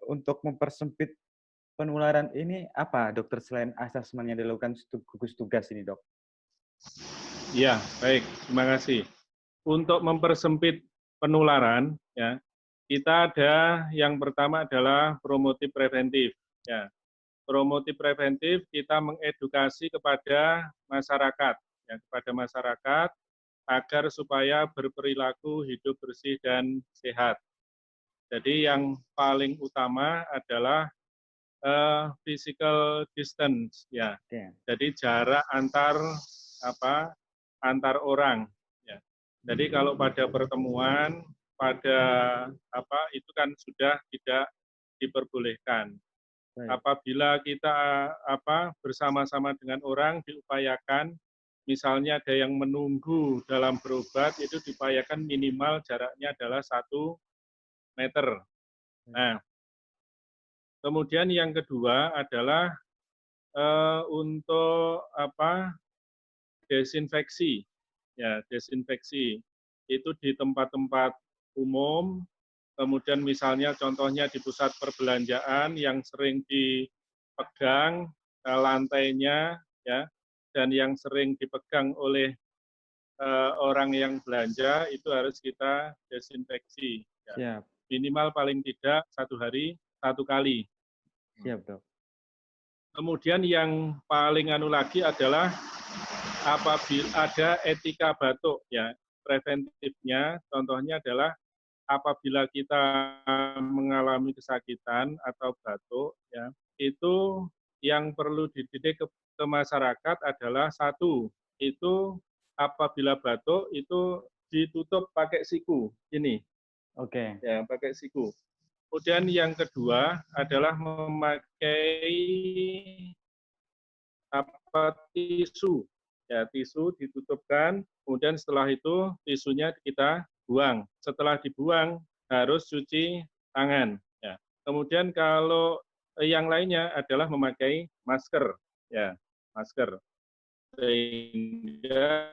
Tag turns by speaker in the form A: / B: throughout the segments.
A: untuk mempersempit penularan ini apa, dokter, selain asesmen yang dilakukan gugus tugas ini, dok?
B: Ya, baik. Terima kasih. Untuk mempersempit penularan, ya, kita ada yang pertama adalah promotif preventif. Ya, promotif preventif kita mengedukasi kepada masyarakat, ya, kepada masyarakat agar supaya berperilaku hidup bersih dan sehat. Jadi yang paling utama adalah physical distance, ya.
A: Oke.
B: Jadi jarak antar orang. Ya. Jadi kalau pada pertemuan, pada itu kan sudah tidak diperbolehkan.
A: Baik.
B: Apabila kita bersama-sama dengan orang diupayakan, misalnya ada yang menunggu dalam berobat, itu diupayakan minimal jaraknya adalah 1 meter. Nah, kemudian yang kedua adalah untuk desinfeksi, ya, desinfeksi itu di tempat-tempat umum, kemudian misalnya contohnya di pusat perbelanjaan yang sering dipegang lantainya, ya, dan yang sering dipegang oleh orang yang belanja itu harus kita desinfeksi, ya.
A: Siap.
B: Minimal paling tidak 1 hari 1 kali.
A: Siap, dok.
B: Kemudian yang paling lagi adalah apabila ada etika batuk, ya, preventifnya contohnya adalah apabila kita mengalami kesakitan atau batuk, ya, itu yang perlu dididik ke masyarakat adalah satu, itu apabila batuk itu ditutup pakai siku ini,
A: Oke.
B: ya, pakai siku. Kemudian yang kedua adalah memakai tisu, ya, tisu ditutupkan, kemudian setelah itu tisunya kita buang. Setelah dibuang harus cuci tangan. Ya. Kemudian kalau yang lainnya adalah memakai masker, ya, masker, sehingga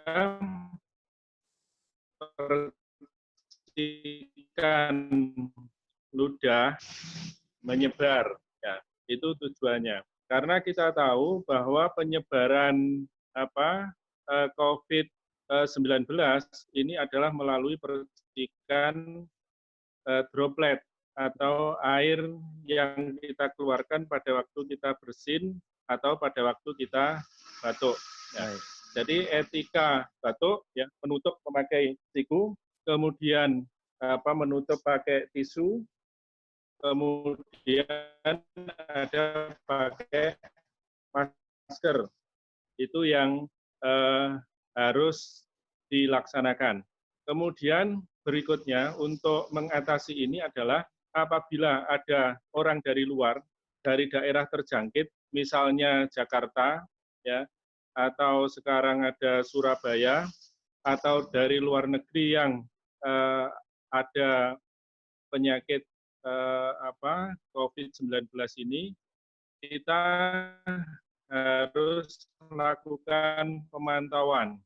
B: percikan ludah menyebar, ya, itu tujuannya. Karena kita tahu bahwa penyebaran COVID-19 ini adalah melalui percikan droplet atau air yang kita keluarkan pada waktu kita bersin atau pada waktu kita batuk. Ya. Jadi etika batuk, ya, menutup memakai siku, kemudian menutup pakai tisu, kemudian ada pakai masker. Itu yang harus dilaksanakan. Kemudian berikutnya untuk mengatasi ini adalah apabila ada orang dari luar, dari daerah terjangkit, misalnya Jakarta, ya, atau sekarang ada Surabaya, atau dari luar negeri yang ada penyakit COVID-19 ini, kita harus melakukan pemantauan.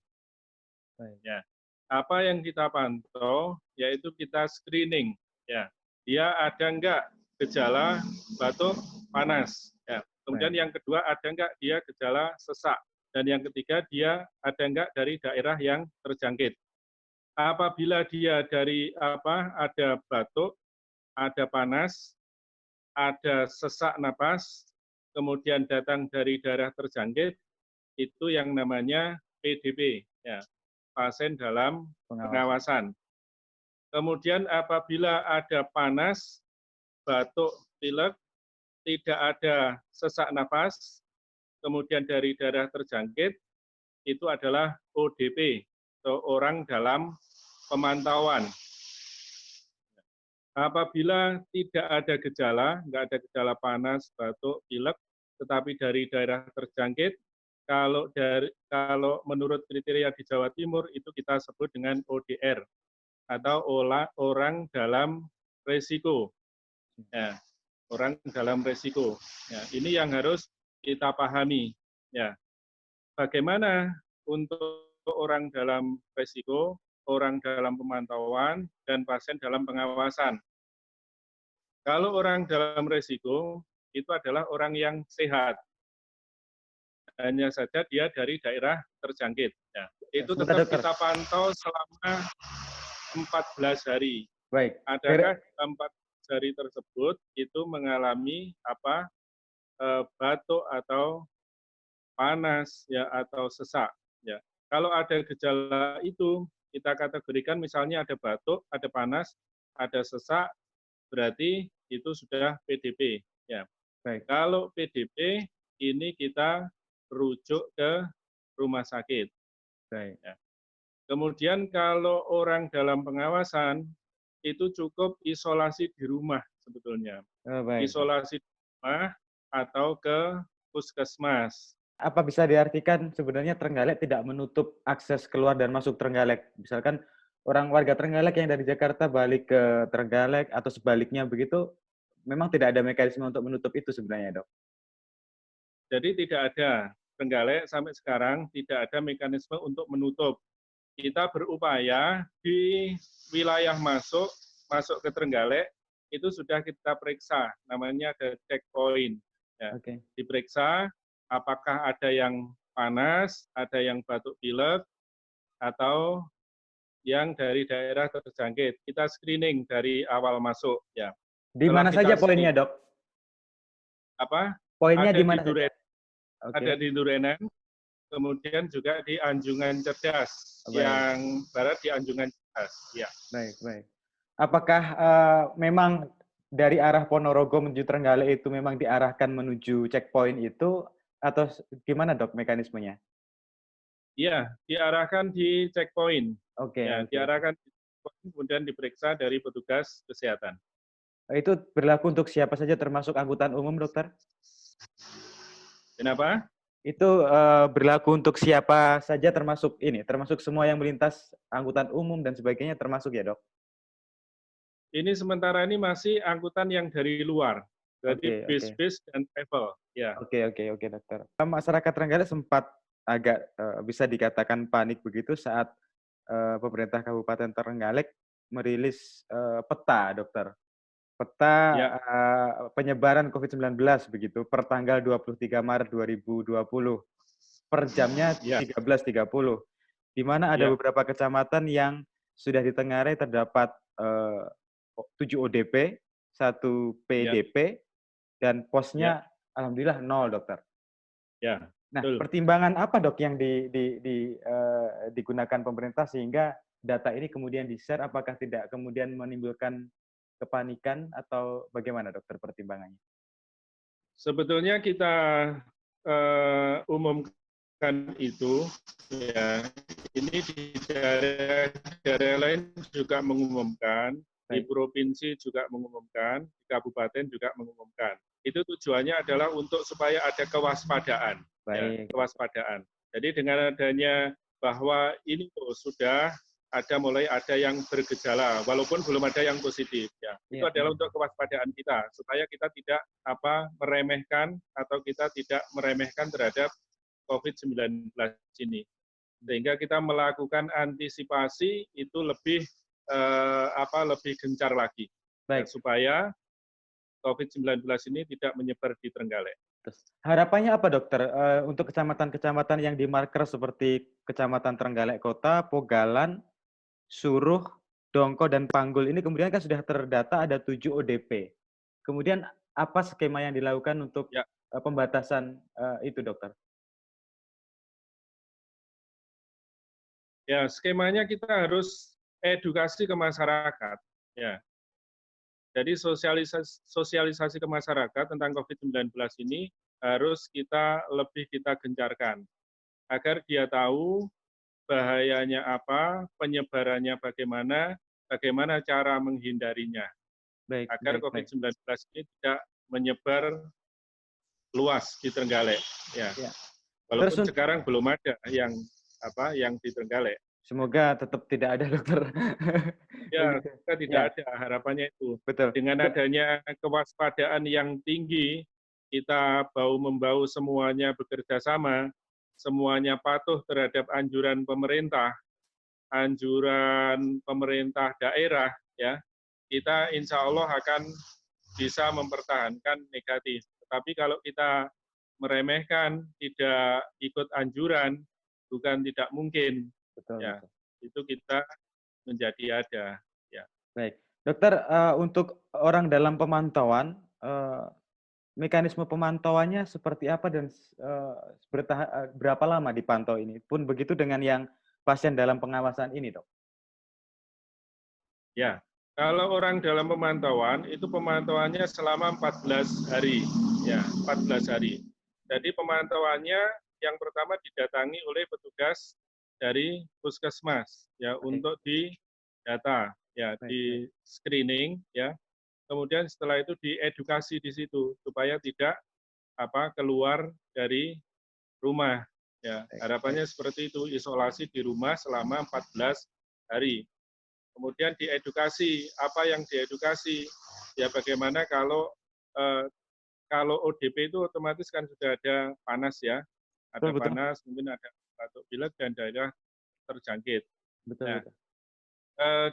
B: Ya. Apa yang kita pantau, yaitu kita screening. Ya. Dia ada enggak gejala batuk panas. Ya. Kemudian yang kedua, ada enggak dia gejala sesak. Dan yang ketiga, dia ada enggak dari daerah yang terjangkit. Apabila dia dari ada batuk, ada panas, ada sesak napas, kemudian datang dari daerah terjangkit, itu yang namanya PDP, ya, pasien dalam pengawasan. Kemudian apabila ada panas, batuk, pilek, tidak ada sesak napas, kemudian dari daerah terjangkit, itu adalah ODP, atau orang dalam pemantauan. Apabila tidak ada gejala, nggak ada gejala panas, batuk, pilek, tetapi dari daerah terjangkit, kalau menurut kriteria di Jawa Timur itu kita sebut dengan ODR atau orang dalam resiko. Ya, orang dalam resiko. Ya, ini yang harus kita pahami. Ya, bagaimana untuk orang dalam resiko, orang dalam pemantauan, dan pasien dalam pengawasan. Kalau orang dalam resiko, itu adalah orang yang sehat. Hanya saja dia dari daerah terjangkit. Ya, itu
A: Sebentar
B: tetap
A: dokter.
B: kita pantau selama 14 hari.
A: Baik.
B: Adakah 14 hari tersebut itu mengalami batuk atau panas ya atau sesak ya. Kalau ada gejala itu kita kategorikan misalnya ada batuk, ada panas, ada sesak, berarti itu sudah PDP ya.
A: Baik.
B: Kalau PDP ini kita rujuk ke rumah sakit.
A: Baik.
B: Ya. Kemudian kalau orang dalam pengawasan itu cukup isolasi di rumah sebetulnya.
A: Oh, baik.
B: Isolasi di rumah atau ke puskesmas.
A: Apa bisa diartikan sebenarnya Trenggalek tidak menutup akses keluar dan masuk Trenggalek? Misalkan orang warga Trenggalek yang dari Jakarta balik ke Trenggalek atau sebaliknya begitu, memang tidak ada mekanisme untuk menutup itu sebenarnya, Dok.
B: Jadi tidak ada, Trenggalek sampai sekarang tidak ada mekanisme untuk menutup. Kita berupaya di wilayah masuk ke Trenggalek, itu sudah kita periksa, namanya ada checkpoint. Ya,
A: Oke.
B: diperiksa apakah ada yang panas, ada yang batuk pilek, atau yang dari daerah terjangkit. Kita screening dari awal masuk. Ya.
A: Di
B: Setelah
A: mana
B: kita
A: saja poinnya, Dok? Poinnya
B: ada
A: di
B: di
A: mana saja?
B: Duren, ada
A: Oke.
B: di Durenan, kemudian juga di Anjungan Cerdas,
A: Baik.
B: yang barat di Anjungan Cerdas. Ya.
A: Baik, baik. Apakah memang dari arah Ponorogo menuju Trenggalek itu memang diarahkan menuju checkpoint itu atau gimana, Dok, mekanismenya?
B: Iya, diarahkan di checkpoint.
A: Oke,
B: Ya,
A: oke.
B: diarahkan di checkpoint, kemudian diperiksa dari petugas kesehatan.
A: Itu berlaku untuk siapa saja termasuk angkutan umum, Dokter?
B: Kenapa?
A: Itu berlaku untuk siapa saja termasuk ini, termasuk semua yang melintas angkutan umum dan sebagainya termasuk ya, Dok?
B: Ini sementara ini masih angkutan yang dari luar, berarti
A: Oke, oke.
B: bis-bis dan travel. Ya.
A: Oke, oke, oke, Dokter. Masyarakat Trenggalek sempat agak bisa dikatakan panik begitu saat pemerintah Kabupaten Trenggalek merilis peta, Dokter. Peta
B: Ya.
A: penyebaran COVID-19 begitu per tanggal 23 Maret 2020. Per jamnya
B: Ya.
A: 13.30. Di mana ada
B: Ya.
A: beberapa kecamatan yang sudah ditengarai terdapat 7 ODP, 1
B: Ya.
A: PDP, dan
B: Ya.
A: posnya alhamdulillah 0, Dokter.
B: Ya.
A: Nah,
B: Betul.
A: pertimbangan apa, Dok, yang digunakan pemerintah sehingga data ini kemudian di-share? Apakah tidak kemudian menimbulkan kepanikan atau bagaimana, Dokter, pertimbangannya?
B: Sebetulnya kita umumkan itu, ya, ini di daerah lain juga mengumumkan, di provinsi juga mengumumkan, di kabupaten juga mengumumkan. Itu tujuannya adalah untuk supaya ada kewaspadaan. Ya, kewaspadaan. Jadi dengan adanya bahwa ini sudah mulai ada yang bergejala, walaupun belum ada yang positif. Ya, itu adalah untuk kewaspadaan kita, supaya kita tidak meremehkan atau kita tidak meremehkan terhadap COVID-19 ini. Sehingga kita melakukan antisipasi itu lebih lebih gencar lagi, ya, supaya COVID-19 ini tidak menyebar di Trenggalek.
A: Harapannya apa, Dokter, untuk kecamatan-kecamatan yang dimarker seperti Kecamatan Trenggalek Kota, Pogalan, Suruh, Dongko, dan Panggul ini kemudian kan sudah terdata ada 7 ODP. Kemudian apa skema yang dilakukan untuk pembatasan itu, Dokter?
B: Ya, skemanya kita harus edukasi ke masyarakat. Ya. Jadi sosialisasi ke masyarakat tentang COVID-19 ini harus lebih kita gencarkan agar dia tahu bahayanya apa, penyebarannya bagaimana cara menghindarinya, agar COVID-19 ini tidak menyebar luas di Trenggalek. Ya. Walaupun sekarang belum ada yang di Trenggalek.
A: Semoga tetap tidak ada, Dokter.
B: Ya, kita tidak ada harapannya itu.
A: Betul.
B: Dengan adanya kewaspadaan yang tinggi, kita bau-membau semuanya bekerja sama, semuanya patuh terhadap anjuran pemerintah daerah, ya, kita insya Allah akan bisa mempertahankan negatif. Tetapi kalau kita meremehkan, tidak ikut anjuran, bukan tidak mungkin,
A: Betul,
B: ya
A: betul.
B: itu kita menjadi ada. Ya,
A: Baik. Dokter, untuk orang dalam pemantauan, mekanisme pemantauannya seperti apa dan berapa lama dipantau ini? Pun begitu dengan yang pasien dalam pengawasan ini, Dok?
B: ya. Kalau orang dalam pemantauan itu pemantauannya selama 14 hari, ya 14 hari. Jadi pemantauannya yang pertama didatangi oleh petugas dari puskesmas, ya
A: Baik,
B: untuk didata, ya
A: baik, baik.
B: di screening, ya. Kemudian setelah itu diedukasi di situ supaya tidak keluar dari rumah. Ya,
A: Baik, baik.
B: harapannya seperti itu, isolasi di rumah selama 14 hari. Kemudian diedukasi, apa yang diedukasi? Ya bagaimana eh, kalau ODP itu otomatis kan sudah ada panas ya,
A: Betul,
B: ada
A: betul.
B: panas, mungkin ada batuk pilek dan daerah terjangkit.
A: Betul,
B: Nah,
A: betul.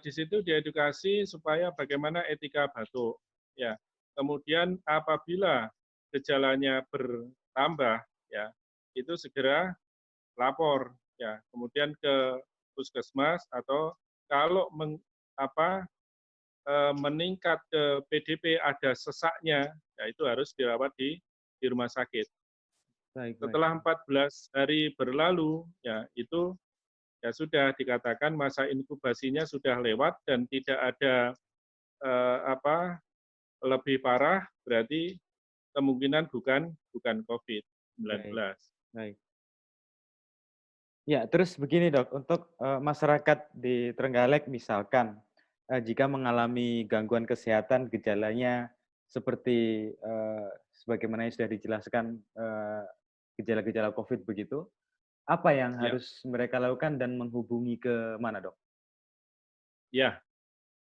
B: di situ diedukasi supaya bagaimana etika batuk. Ya, kemudian apabila gejalanya bertambah, ya itu segera lapor, ya kemudian ke puskesmas atau kalau meningkat ke PDP ada sesaknya, ya itu harus dirawat di rumah sakit.
A: Baik, baik.
B: Setelah 14 hari berlalu, ya itu ya sudah dikatakan masa inkubasinya sudah lewat dan tidak ada eh, apa lebih parah, berarti kemungkinan bukan
A: Baik,
B: COVID-19.
A: baik. Ya, terus begini, Dok, untuk masyarakat di Trenggalek misalkan jika mengalami gangguan kesehatan, gejalanya seperti sebagaimana yang sudah dijelaskan gejala-gejala COVID begitu, apa yang
B: Ya,
A: harus mereka lakukan dan menghubungi ke mana, Dok?
B: ya.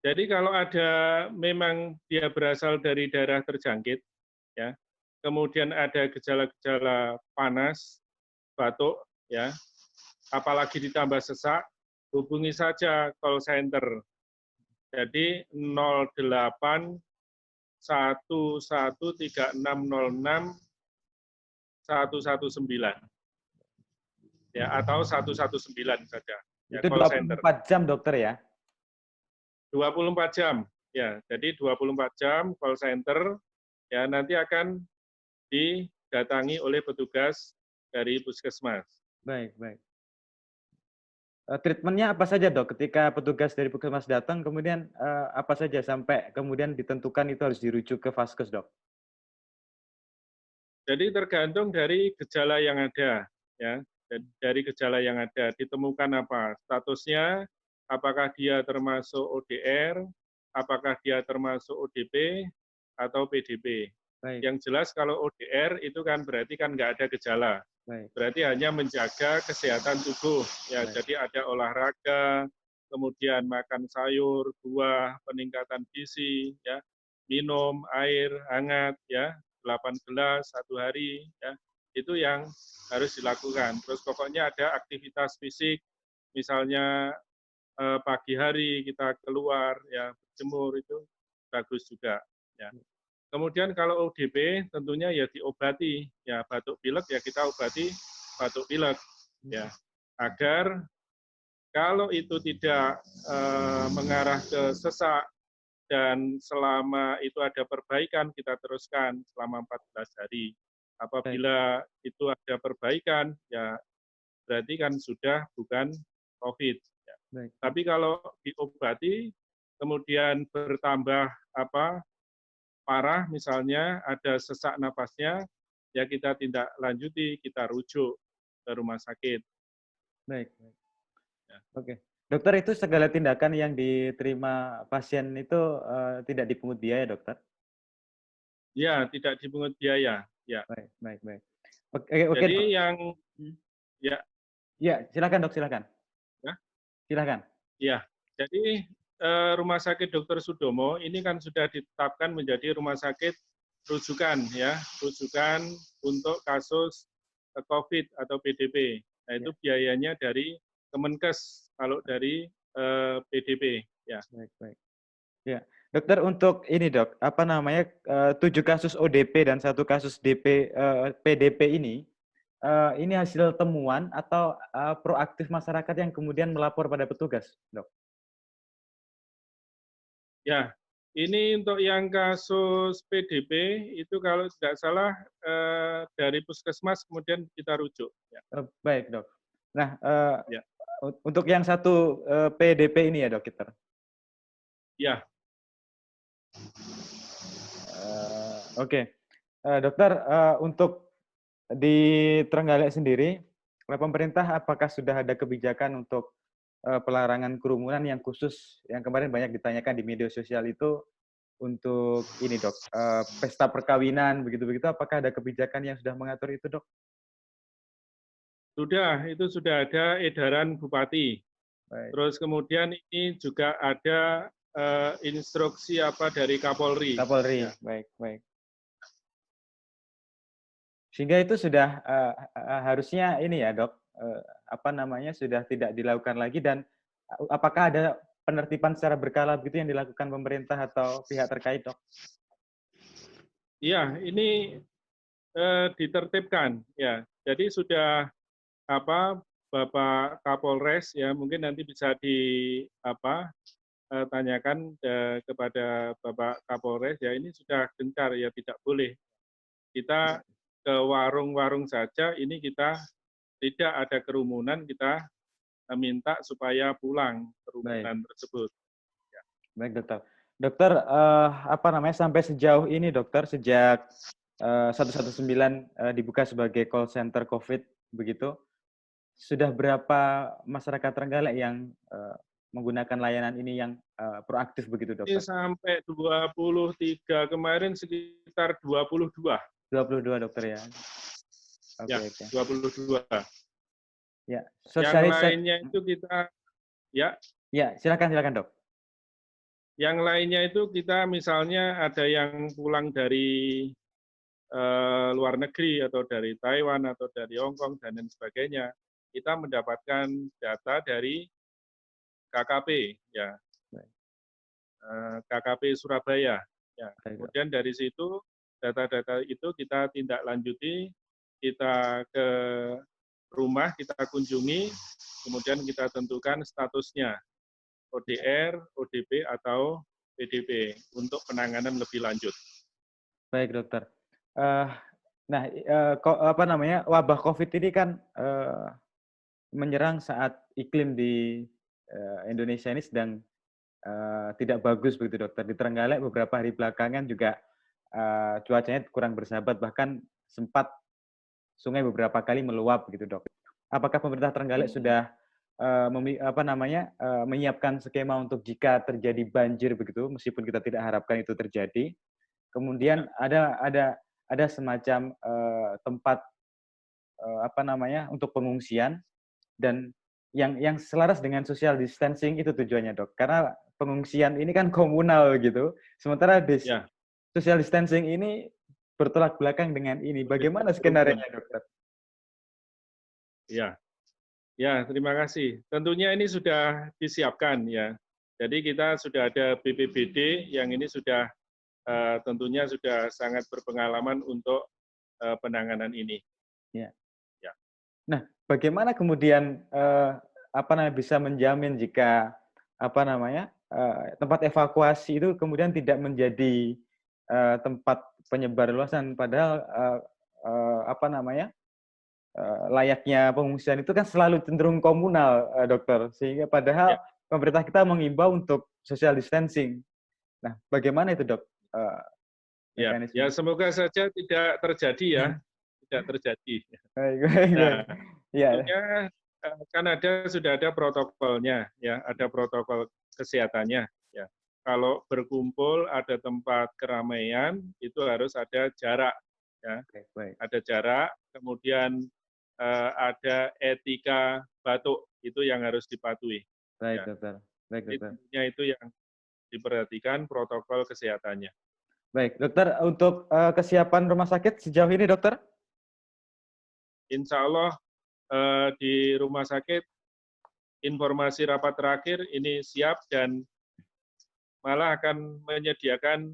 B: Jadi kalau ada memang dia berasal dari daerah terjangkit, ya, kemudian ada gejala-gejala panas, batuk, ya, apalagi ditambah sesak, hubungi saja call center. Jadi 08 113606 119 ya atau 119 saja ya
A: Itu
B: call center
A: 24 jam, Dokter ya?
B: 24 jam ya jadi 24 jam call center ya nanti akan didatangi oleh petugas dari puskesmas.
A: Baik, baik. Treatment-nya apa saja, Dok? Ketika petugas dari puskesmas datang, kemudian apa saja sampai kemudian ditentukan itu harus dirujuk ke Vaskes, Dok?
B: Jadi tergantung dari gejala yang ada, ya. Dari gejala yang ada ditemukan apa statusnya, apakah dia termasuk ODR, apakah dia termasuk ODP atau PDP.
A: Baik,
B: Yang jelas kalau ODR itu kan berarti kan nggak ada gejala,
A: baik,
B: berarti hanya menjaga kesehatan tubuh. Ya,
A: baik,
B: jadi ada olahraga, kemudian makan sayur, buah, peningkatan gizi, ya, minum air hangat, ya, 8 gelas satu hari, ya, itu yang harus dilakukan. Terus pokoknya ada aktivitas fisik, misalnya pagi hari kita keluar, ya, berjemur itu bagus juga. Ya. Kemudian kalau ODP tentunya ya diobati, ya batuk pilek ya kita obati batuk pilek, ya agar kalau itu tidak mengarah ke sesak dan selama itu ada perbaikan kita teruskan selama 14 hari.
A: baik,
B: Apabila itu ada perbaikan ya berarti kan sudah bukan COVID. Ya.
A: baik.
B: Tapi kalau diobati kemudian bertambah parah misalnya ada sesak napasnya, ya kita tindak lanjuti, kita rujuk ke rumah sakit.
A: Baik, baik.
B: Ya,
A: Oke. Dokter, itu segala tindakan yang diterima pasien itu tidak dipungut biaya, Dokter?
B: ya tidak dipungut biaya. Ya,
A: Baik, baik, baik. Oke, oke, Dok.
B: jadi yang
A: Hmm.
B: ya
A: Ya, silakan, Dok, silakan.
B: ya
A: Silakan.
B: ya. Jadi Rumah Sakit Dr. Sudomo ini kan sudah ditetapkan menjadi rumah sakit rujukan ya, rujukan untuk kasus COVID atau PDP. Nah itu
A: Ya,
B: biayanya dari Kemenkes kalau dari PDP ya.
A: baik, baik. Ya. Dokter, untuk ini dok, apa namanya, 7 kasus ODP dan 1 kasus PDP ini hasil temuan atau proaktif masyarakat yang kemudian melapor pada petugas, dok?
B: Ya, ini untuk yang kasus PDP itu kalau tidak salah dari puskesmas kemudian kita rujuk. Ya.
A: Baik dok. Nah,
B: Ya.
A: untuk yang 1 PDP ini ya dokter?
B: Ya.
A: Oke. Dokter, untuk di Trenggalek sendiri, oleh pemerintah apakah sudah ada kebijakan untuk pelarangan kerumunan yang khusus yang kemarin banyak ditanyakan di media sosial itu untuk ini dok, pesta perkawinan begitu-begitu, apakah ada kebijakan yang sudah mengatur itu dok?
B: Itu sudah ada edaran Bupati.
A: Baik.
B: Terus kemudian ini juga ada instruksi dari Kapolri.
A: Kapolri,
B: Ya.
A: baik, baik. Sehingga itu sudah harusnya ini ya dok, apa namanya, sudah tidak dilakukan lagi dan apakah ada penertiban secara berkala begitu yang dilakukan pemerintah atau pihak terkait dok?
B: Iya, ini ditertibkan ya. Jadi sudah Bapak Kapolres ya mungkin nanti bisa tanyakan kepada Bapak Kapolres ya ini sudah gencar ya tidak boleh kita ke warung-warung saja ini kita tidak ada kerumunan kita minta supaya pulang
A: Baik,
B: kerumunan tersebut. Ya.
A: baik dokter. Dokter, apa namanya, sampai sejauh ini dokter, sejak 119 dibuka sebagai call center COVID begitu, sudah berapa masyarakat Trenggalek yang menggunakan layanan ini yang proaktif begitu
B: Ini
A: dokter?
B: sampai 23 kemarin sekitar 22.
A: 22 dokter ya?
B: Ya,
A: Oke, oke.
B: 22.
A: Ya,
B: Yang
A: sosialisasi.
B: lainnya itu kita ya,
A: Ya, silakan silakan dok.
B: yang lainnya itu kita misalnya ada yang pulang dari luar negeri atau dari Taiwan atau dari Hong Kong dan lain sebagainya, kita mendapatkan data dari KKP ya,
A: Baik,
B: KKP Surabaya. Ya,
A: baik, dok.
B: kemudian dari situ data-data itu kita tindak lanjuti, kita ke rumah, kita kunjungi, kemudian kita tentukan statusnya ODR, ODP atau PDP untuk penanganan lebih lanjut.
A: Baik dokter. Nah, kok apa namanya, wabah COVID ini kan menyerang saat iklim di Indonesia ini sedang tidak bagus begitu dokter. Di Trenggalek beberapa hari belakangan juga cuacanya kurang bersahabat, bahkan sempat sungai beberapa kali meluap begitu dok. Apakah pemerintah Trenggalek sudah menyiapkan skema untuk jika terjadi banjir begitu, meskipun kita tidak harapkan itu terjadi. Kemudian ada semacam tempat untuk pengungsian dan yang selaras dengan social distancing itu tujuannya dok. Karena pengungsian ini kan komunal gitu, sementara
B: Ya,
A: social distancing ini bertolak belakang dengan ini. Bagaimana skenario nya dokter?
B: ya, ya, terima kasih. Tentunya ini sudah disiapkan ya. Jadi kita sudah ada BPBD yang ini sudah tentunya sudah sangat berpengalaman untuk penanganan ini.
A: Ya.
B: Ya.
A: Nah, bagaimana kemudian bisa menjamin jika tempat evakuasi itu kemudian tidak menjadi tempat penyebar luasan, padahal layaknya pengungsian itu kan selalu cenderung komunal, dokter. Sehingga padahal
B: Ya.
A: pemerintah kita mengimbau untuk social distancing. Nah, bagaimana itu dok?
B: Ya, semoga saja tidak terjadi ya, tidak terjadi.
A: Baik, baik, baik.
B: Nah,
A: Ya,
B: tentunya kan sudah ada protokolnya, ya, ada protokol kesehatannya. Ya, kalau berkumpul ada tempat keramaian itu harus ada jarak, ya,
A: baik, baik.
B: ada jarak. Kemudian ada etika batuk itu yang harus dipatuhi.
A: Baik,
B: Ya,
A: dokter. Baik,
B: jadi
A: dokter.
B: tentunya itu yang diperhatikan protokol kesehatannya.
A: Baik, dokter, untuk kesiapan rumah sakit sejauh ini, dokter?
B: Insya Allah di rumah sakit informasi rapat terakhir ini siap dan malah akan menyediakan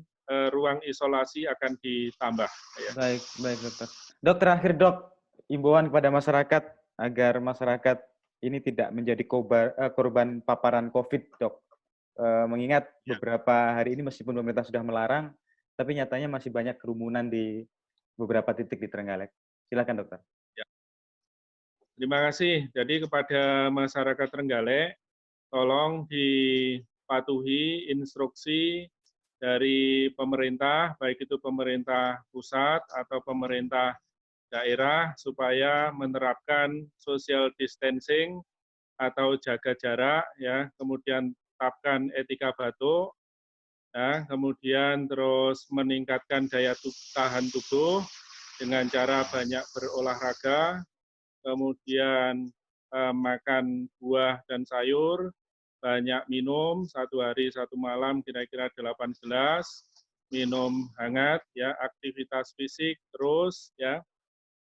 B: ruang isolasi akan ditambah. Ya.
A: Baik, baik dokter. Dok, terakhir dok, imbauan kepada masyarakat agar masyarakat ini tidak menjadi korban paparan COVID, dok. Mengingat
B: Ya.
A: beberapa hari ini meskipun pemerintah sudah melarang, tapi nyatanya masih banyak kerumunan di beberapa titik di Trenggalek. Silakan dokter.
B: Ya. Terima kasih. Jadi kepada masyarakat Trenggalek, tolong dipatuhi instruksi dari pemerintah, baik itu pemerintah pusat atau pemerintah daerah, supaya menerapkan social distancing atau jaga jarak, ya, kemudian tetapkan etika batuk, ya, kemudian terus meningkatkan daya tahan tubuh dengan cara banyak berolahraga, kemudian makan buah dan sayur, banyak minum, 1 hari 1 malam kira-kira 8 gelas, minum hangat, ya, aktivitas fisik terus, ya.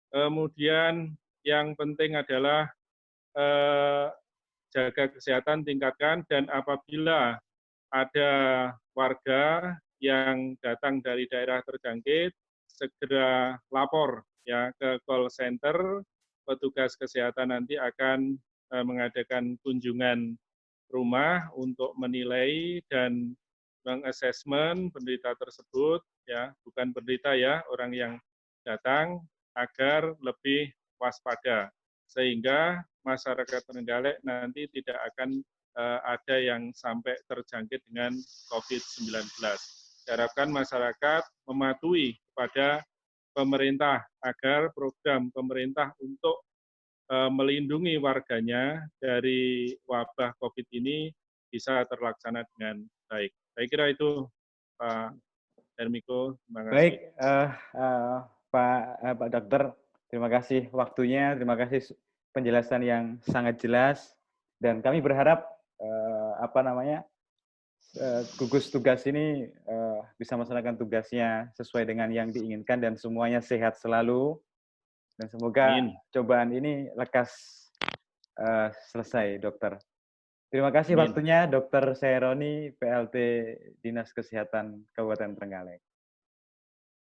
B: Kemudian yang penting adalah jaga kesehatan, tingkatkan, dan apabila ada warga yang datang dari daerah terjangkit, segera lapor ya ke call center. Petugas kesehatan nanti akan mengadakan kunjungan rumah untuk menilai dan mengassessment penderita tersebut, ya, bukan penderita ya, orang yang datang, agar lebih waspada sehingga masyarakat Trenggalek nanti tidak akan ada yang sampai terjangkit dengan COVID-19. Diharapkan masyarakat mematuhi kepada pemerintah agar program pemerintah untuk melindungi warganya dari wabah COVID ini bisa terlaksana dengan baik. Saya kira itu, Pak Hermiko. Terima
A: Baik,
B: kasih.
A: Pak Dokter, terima kasih waktunya, terima kasih penjelasan yang sangat jelas, dan kami berharap gugus tugas ini bisa melaksanakan tugasnya sesuai dengan yang diinginkan dan semuanya sehat selalu, dan semoga
B: Amin.
A: cobaan ini lekas selesai, Dokter. Terima kasih
B: Amin.
A: waktunya, Dokter Seironi, PLT Dinas Kesehatan Kabupaten Trenggalek.